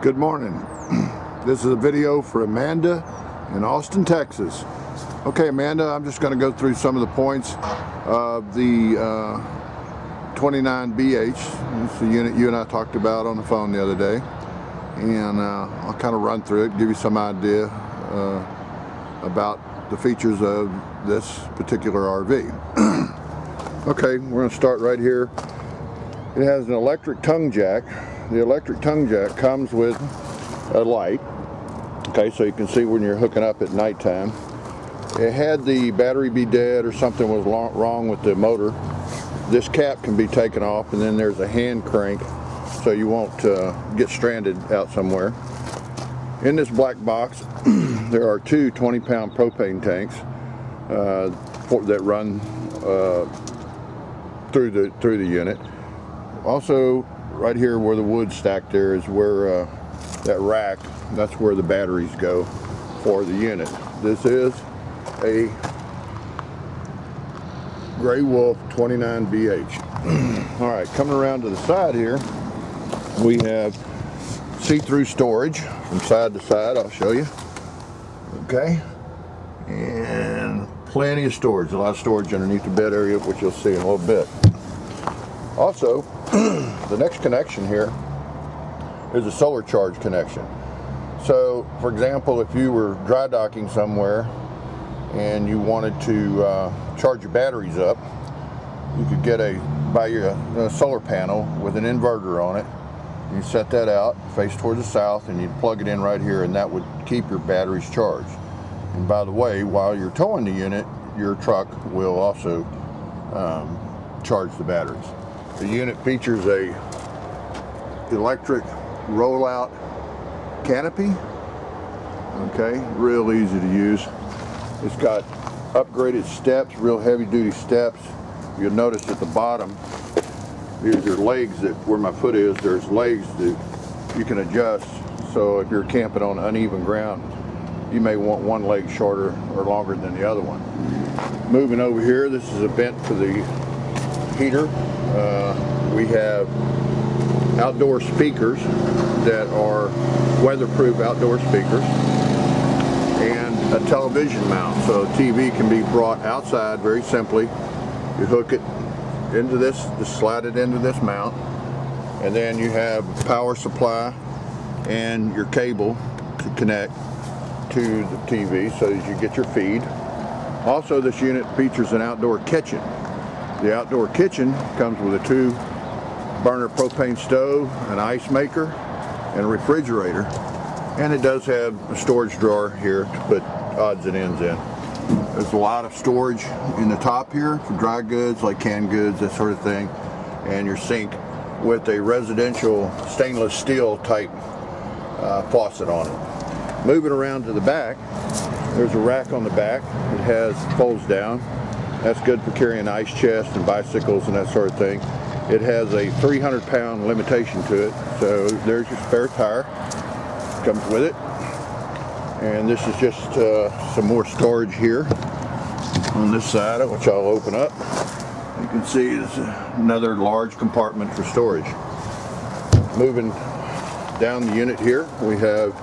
Good morning. This is a video for Amanda in Austin, Texas. Okay, Amanda, I'm just going to go through some of the points of the 29BH. It's the unit you and I talked about on the phone the other day. And I'll kind of run through it, give you some idea about the features of this particular RV. Okay, we're going to start right here. It has an electric tongue jack. The electric tongue jack comes with a light, okay, so you can see when you're hooking up at nighttime. It had the battery be dead or something was wrong with the motor, this cap can be taken off, and then there's a hand crank so you won't get stranded out somewhere. In this black box there are two 20-pound propane tanks that run through the unit. Also, right here where the wood's stacked there is where that rack, that's where the batteries go for the unit. This is a Gray Wolf 29BH. All right, coming around to the side here, we have see-through storage from side to side. I'll show you. Okay, and plenty of storage, a lot of storage underneath the bed area, which you'll see in a little bit. Also, the next connection here is a solar charge connection. So, for example, if you were dry docking somewhere and you wanted to charge your batteries up, you could buy a solar panel with an inverter on it. You set that out, face toward the south, and you'd plug it in right here, and that would keep your batteries charged. And by the way, while you're towing the unit, your truck will also charge the batteries. The unit features a electric rollout canopy. Okay, real easy to use. It's got upgraded steps, real heavy duty steps. You'll notice at the bottom, here's your legs, that where my foot is, there's legs that you can adjust. So if you're camping on uneven ground, you may want one leg shorter or longer than the other one. Moving over here, this is a vent for the heater. We have outdoor speakers that are weatherproof outdoor speakers, and a television mount, so TV can be brought outside very simply. You hook it into this, just slide it into this mount, and then you have power supply and your cable to connect to the TV so that you get your feed. Also, this unit features an outdoor kitchen. The outdoor kitchen comes with a 2-burner propane stove, an ice maker, and a refrigerator. And it does have a storage drawer here to put odds and ends in. There's a lot of storage in the top here for dry goods like canned goods, that sort of thing. And your sink with a residential stainless steel type faucet on it. Moving around to the back, there's a rack on the back. It folds down. That's good for carrying ice chests and bicycles and that sort of thing. It has a 300-pound limitation to it, so there's your spare tire. Comes with it. And this is just some more storage here on this side, which I'll open up. You can see there's another large compartment for storage. Moving down the unit here, we have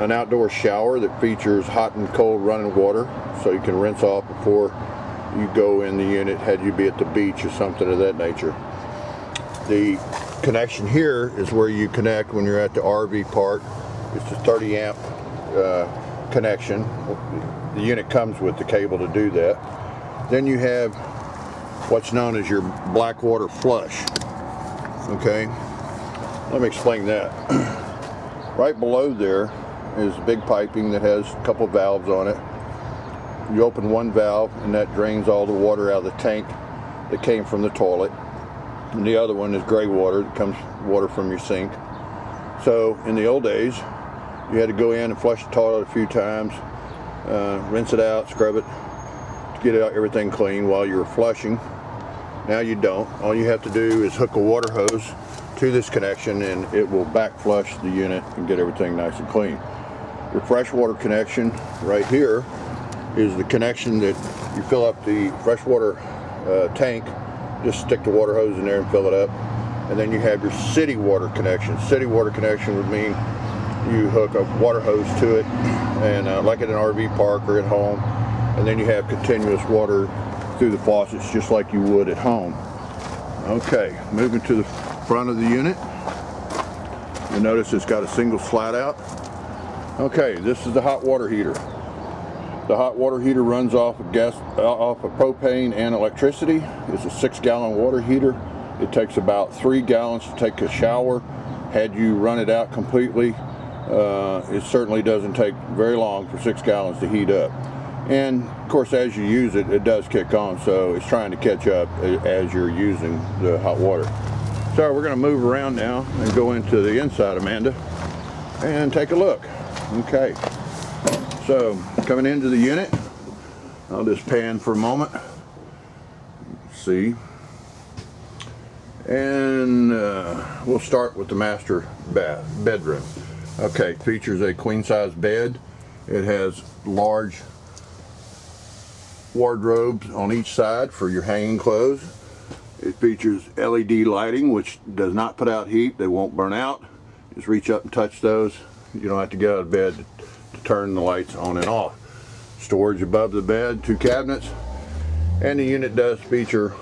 an outdoor shower that features hot and cold running water, so you can rinse off before you go in the unit, had you be at the beach or something of that nature. The connection here is where you connect when you're at the RV park. It's a 30 amp connection. The unit comes with the cable to do that. Then you have what's known as your Blackwater flush. Okay, let me explain that. Right below there is big piping that has a couple valves on it. You open one valve and that drains all the water out of the tank that came from the toilet. And the other one is gray water, that comes water from your sink. So in the old days, you had to go in and flush the toilet a few times, rinse it out, scrub it, to get everything clean while you were flushing. Now you don't. All you have to do is hook a water hose to this connection and it will back flush the unit and get everything nice and clean. Your freshwater connection right here is the connection that you fill up the freshwater tank. Just stick the water hose in there and fill it up. And then you have your city water connection. City water connection would mean you hook a water hose to it, and like at an RV park or at home, and then you have continuous water through the faucets just like you would at home. Okay, moving to the front of the unit. You'll notice it's got a single slide out. Okay, this is the hot water heater. The hot water heater runs off of propane and electricity. It's a 6-gallon water heater. It takes about 3 gallons to take a shower. Had you run it out completely, it certainly doesn't take very long for 6 gallons to heat up. And of course, as you use it, it does kick on, so it's trying to catch up as you're using the hot water. So we're going to move around now and go into the inside, Amanda, and take a look. Okay, so coming into the unit, I'll just pan for a moment. See, and we'll start with the master bedroom. Okay, features a queen-size bed. It has large wardrobes on each side for your hanging clothes. It features LED lighting, which does not put out heat. They won't burn out. Just reach up and touch those. You don't have to get out of bed to turn the lights on and off. Storage above the bed, 2 cabinets, and the unit does feature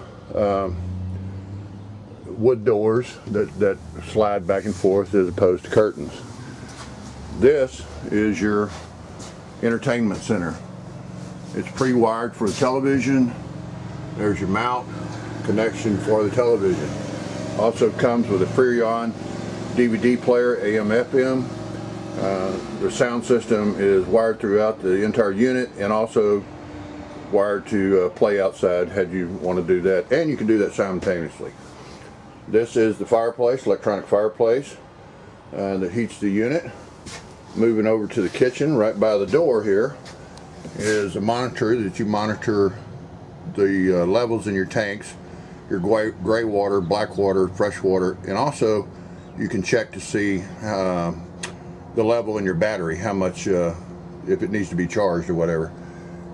wood doors that slide back and forth as opposed to curtains. This is your entertainment center. It's pre-wired for the television. There's your mount connection for the television. Also comes with a Freon DVD player, AM/FM. The sound system is wired throughout the entire unit and also wired to play outside had you want to do that, and you can do that simultaneously. This is the fireplace, electronic fireplace that heats the unit. Moving over to the kitchen, right by the door here is a monitor that you monitor the levels in your tanks, your gray water, black water, fresh water, and also you can check to see the level in your battery, how much, if it needs to be charged or whatever.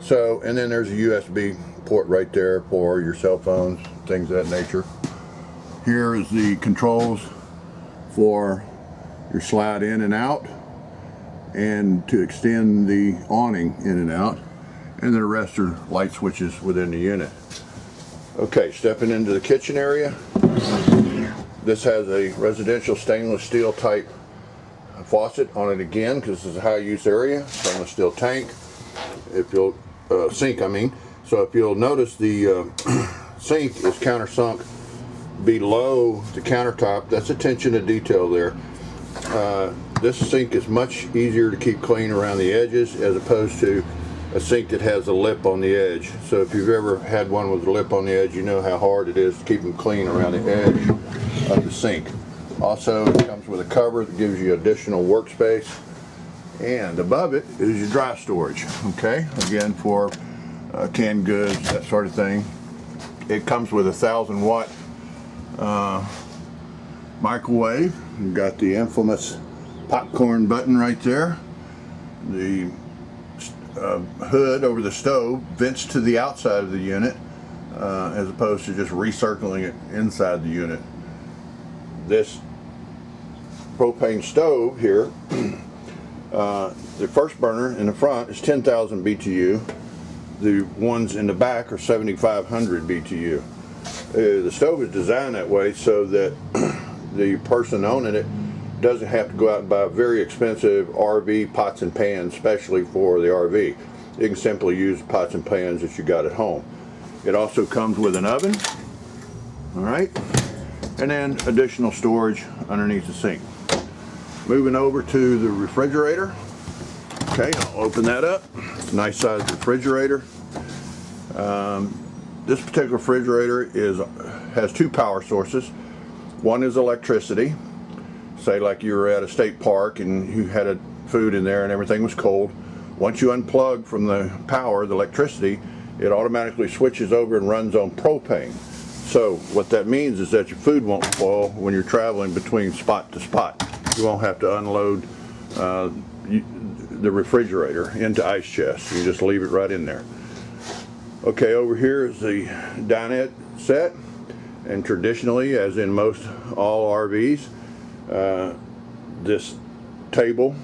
So, and then there's a USB port right there for your cell phones, things of that nature. Here is the controls for your slide in and out, and to extend the awning in and out, and the rest are light switches within the unit. Okay, stepping into the kitchen area. This has a residential stainless steel type faucet on it again, because this is a high use area. Stainless steel tank. If you'll sink, I mean. So if you'll notice, the sink is countersunk below the countertop. That's attention to detail there. This sink is much easier to keep clean around the edges as opposed to a sink that has a lip on the edge. So if you've ever had one with a lip on the edge, you know how hard it is to keep them clean around the edge of the sink. Also, it comes with a cover that gives you additional workspace, and above it is your dry storage. Okay, again for canned goods, that sort of thing. It comes with a 1,000-watt microwave. You've got the infamous popcorn button right there. The hood over the stove vents to the outside of the unit as opposed to just recircling it inside the unit. This propane stove here, the first burner in the front is 10,000 BTU. The ones in the back are 7,500 BTU. The stove is designed that way so that the person owning it doesn't have to go out and buy very expensive RV pots and pans, especially for the RV. You can simply use pots and pans that you got at home. It also comes with an oven, all right, and then additional storage underneath the sink. Moving over to the refrigerator. Okay, I'll open that up. Nice sized refrigerator. This particular refrigerator has 2 power sources. One is electricity. Say like you were at a state park and you had food in there and everything was cold. Once you unplug from the power, the electricity, it automatically switches over and runs on propane. So what that means is that your food won't spoil when you're traveling between spot to spot. You won't have to unload the refrigerator into ice chests. You just leave it right in there. Okay, over here is the dinette set, And traditionally, as in most all RVs, this table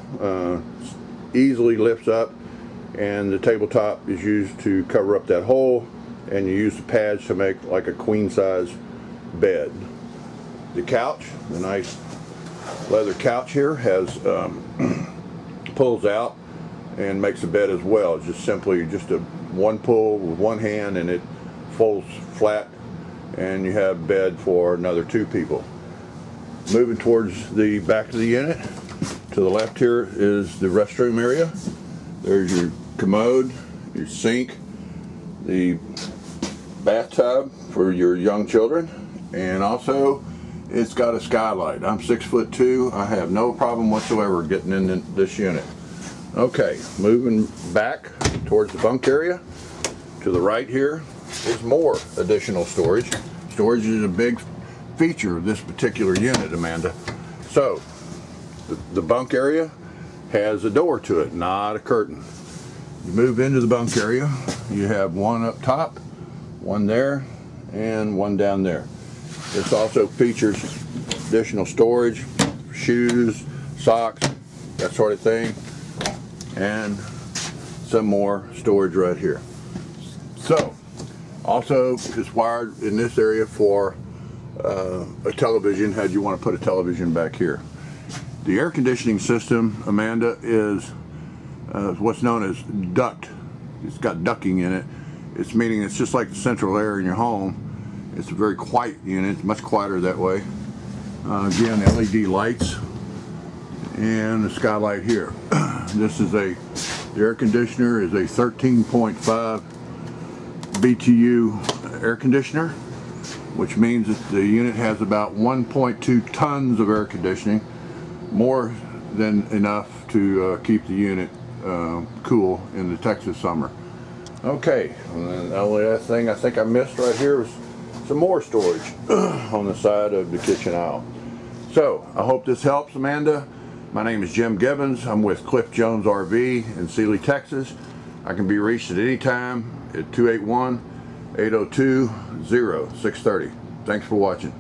easily lifts up, and the tabletop is used to cover up that hole, and you use the pads to make like a queen size bed. The couch, the nice leather couch here, has pulls out and makes a bed as well. It's just simply a one pull with one hand, and it folds flat, and you have bed for another 2 people. Moving towards the back of the unit, to the left here is the restroom area. There's your commode, your sink, the bathtub for your young children, and also it's got a skylight. I'm 6'2". I have no problem whatsoever getting in this unit. Okay, moving back towards the bunk area. To the right here is more additional storage. Storage is a big feature of this particular unit, Amanda. So, the bunk area has a door to it, not a curtain. You move into the bunk area, you have one up top, one there, and one down there. This also features additional storage, shoes, socks, that sort of thing, and some more storage right here. So, also it's wired in this area for a television, had you want to put a television back here. The air conditioning system, Amanda, is what's known as duct. It's got ducting in it. It's meaning it's just like the central air in your home. It's a very quiet unit. It's much quieter that way. Again, LED lights and the skylight here. This is the air conditioner is a 13.5 BTU air conditioner, which means that the unit has about 1.2 tons of air conditioning, more than enough to keep the unit cool in the Texas summer. Okay, and then the only other thing I think I missed right here was some more storage on the side of the kitchen aisle. So, I hope this helps, Amanda. My name is Jim Gibbons. I'm with Cliff Jones RV in Sealy, Texas. I can be reached at any time at 281-802-0630. Thanks for watching.